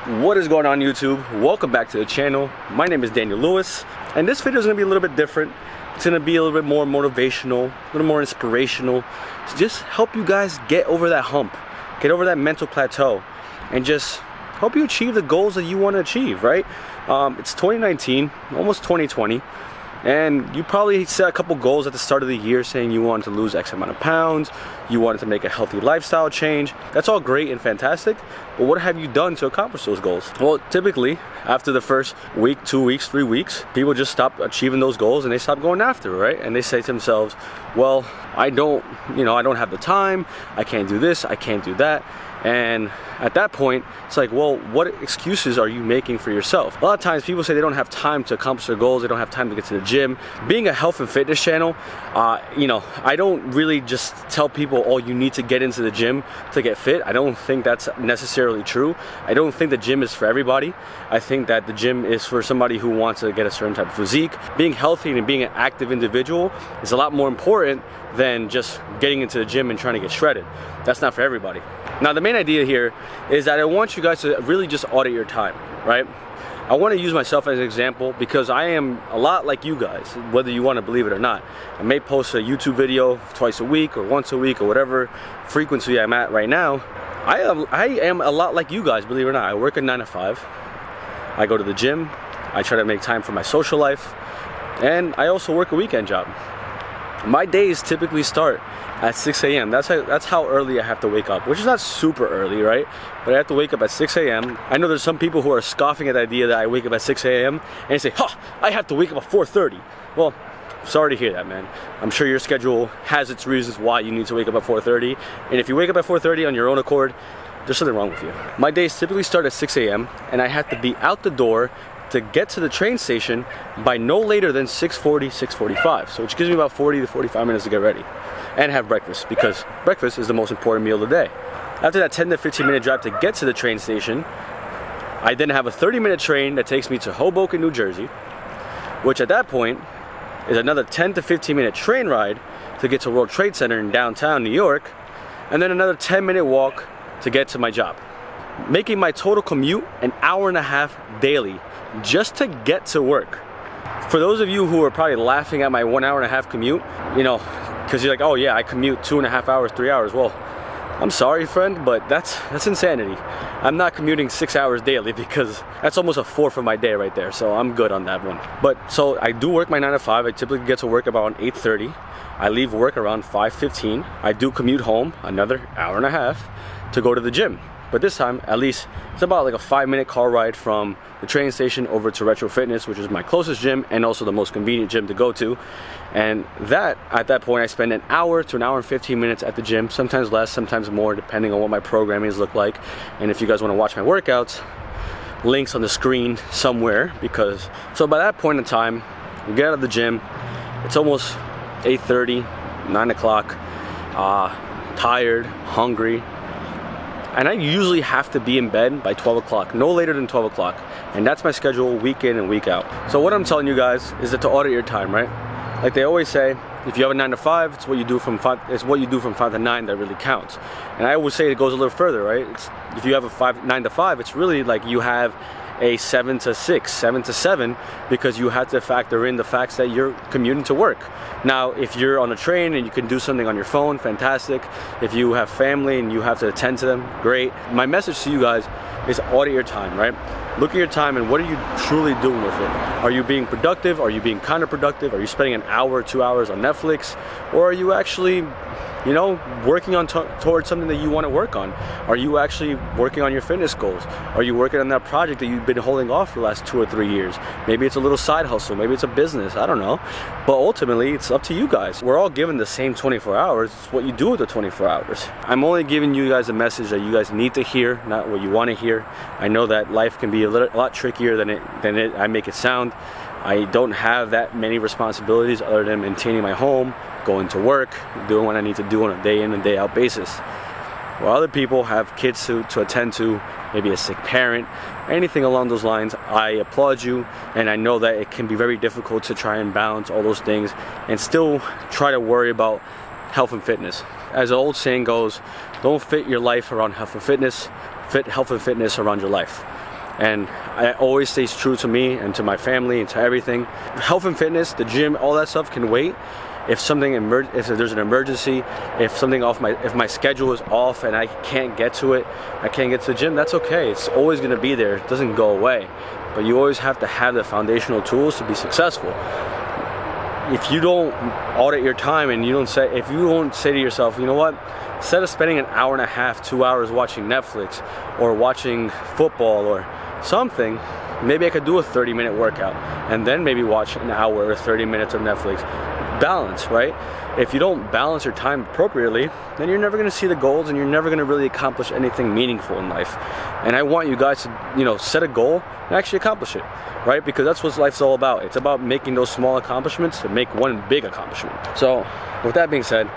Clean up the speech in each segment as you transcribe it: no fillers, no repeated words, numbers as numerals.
What is going on, YouTube? Welcome back to the channel. My name is Daniel Lewis, and this video is going to be a little bit different. It's going to be a little bit more motivational, a little more inspirational, to just help you guys get over that hump, get over that mental plateau, and just help you achieve the goals that you want to achieve, right? It's 2019, almost 2020, and you probably set a couple goals at the start of the year saying you wanted to lose X amount of pounds, you wanted to make a healthy lifestyle change. That's all great and fantastic, but what have you done to accomplish those goals? Well, typically, after the first week, 2 weeks, 3 weeks, people just stop achieving those goals and they stop going after it, right? And they say to themselves, well, I don't have the time, I can't do this, I can't do that. And at that point, it's like, well, what excuses are you making for yourself? A lot of times people say they don't have time to accomplish their goals, they don't have time to get to the gym. Being a health and fitness channel, I don't really just tell people, oh, you need to get into the gym to get fit. I don't think that's necessarily true. I don't think the gym is for everybody. I think that the gym is for somebody who wants to get a certain type of physique. Being healthy and being an active individual is a lot more important than just getting into the gym and trying to get shredded. That's not for everybody. Now, the main idea here is that I want you guys to really just audit your time, right? I want to use myself as an example because I am a lot like you guys, whether you want to believe it or not. I may post a YouTube video twice a week or once a week or whatever frequency I'm at right now. I am a lot like you guys, believe it or not. I work a 9 to 5. I go to the gym. I try to make time for my social life. And I also work a weekend job. My days typically start at 6 a.m. That's how early I have to wake up, which is not super early, right? But I have to wake up at 6 a.m. I know there's some people who are scoffing at the idea that I wake up at 6 a.m. and they say, ha, I have to wake up at 4:30. Well, sorry to hear that, man. I'm sure your schedule has its reasons why you need to wake up at 4:30. And if you wake up at 4:30 on your own accord, there's something wrong with you. My days typically start at 6 a.m. and I have to be out the door to get to the train station by no later than 6:40, 6:45. So which gives me about 40 to 45 minutes to get ready and have breakfast, because breakfast is the most important meal of the day. After that 10 to 15 minute drive to get to the train station, I then have a 30-minute train that takes me to Hoboken, New Jersey, which at that point is another 10 to 15 minute train ride to get to World Trade Center in downtown New York, and then another 10-minute walk to get to my job, making my total commute an hour and a half daily just to get to work. For those of you who are probably laughing at my 1 hour and a half commute, because you're like, oh yeah, I commute 2.5 hours, 3 hours. Well, I'm sorry, friend, but that's insanity. I'm not commuting 6 hours daily, because that's almost a fourth of my day right there. So I'm good on that one. But so I do work my 9 to 5. I typically get to work about 8:30. I leave work around 5:15. I do commute home another hour and a half to go to the gym. But this time, at least, it's about like a 5-minute car ride from the train station over to Retro Fitness, which is my closest gym and also the most convenient gym to go to. And at that point, I spend an hour to an hour and 15 minutes at the gym, sometimes less, sometimes more, depending on what my programmings look like. And if you guys want to watch my workouts, links on the screen somewhere, so by that point in time, we get out of the gym, it's almost 8:30, 9 o'clock, tired, hungry. And I usually have to be in bed by 12 o'clock, no later than 12 o'clock. And that's my schedule week in and week out. So what I'm telling you guys is that to audit your time, right? Like they always say, if you have a 9 to 5, it's what you do from 5 to 9 that really counts. And I always say it goes a little further, right? If you have a 9 to 5, it's really like you have a 7 to 6, 7 to 7, because you have to factor in the facts that you're commuting to work. Now, if you're on a train and you can do something on your phone, fantastic. If you have family and you have to attend to them, great. My message to you guys is audit your time, right? Look at your time and what are you truly doing with it? Are you being productive? Are you being counterproductive? Are you spending an hour or 2 hours on Netflix? Or are you actually working on towards something that you want to work on? Are you actually working on your fitness goals? Are you working on that project that you've been holding off for the last 2 or 3 years? Maybe it's a little side hustle, maybe it's a business, I don't know. But ultimately, it's up to you guys. We're all given the same 24 hours. It's what you do with the 24 hours. I'm only giving you guys a message that you guys need to hear, not what you want to hear. I know that life can be a lot trickier than I make it sound. I don't have that many responsibilities other than maintaining my home, going to work, doing what I need to do on a day in and day out basis. While other people have kids to attend to, maybe a sick parent, anything along those lines, I applaud you, and I know that it can be very difficult to try and balance all those things and still try to worry about health and fitness. As the old saying goes, don't fit your life around health and fitness, fit health and fitness around your life. and it always stays true to me and to my family and to everything. Health and fitness, the gym, all that stuff can wait. If there's an emergency, if my schedule is off and I can't get to it, I can't get to the gym, that's okay. It's always gonna be there. It doesn't go away. But you always have to have the foundational tools to be successful. If you don't audit your time and if you don't say to yourself, you know what, instead of spending an hour and a half, 2 hours watching Netflix or watching football or something, maybe I could do a 30-minute workout and then maybe watch an hour or 30 minutes of Netflix. Balance, right? If you don't balance your time appropriately, then you're never going to see the goals and you're never going to really accomplish anything meaningful in life. And I want you guys to, set a goal and actually accomplish it, right? Because that's what life's all about. It's about making those small accomplishments to make one big accomplishment. So with that being said,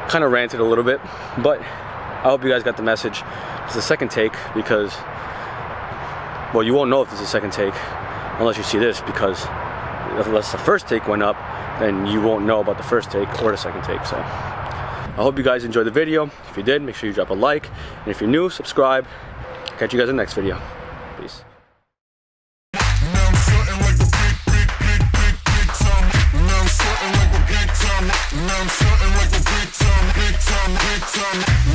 kind of ranted a little bit, but I hope you guys got the message. It's the second take because, well, you won't know if it's a second take unless you see this, because unless the first take went up, then you won't know about the first take or the second take. So I hope you guys enjoyed the video. If you did, make sure you drop a like. And if you're new, subscribe. Catch you guys in the next video. Peace. Now I'm starting like a big time.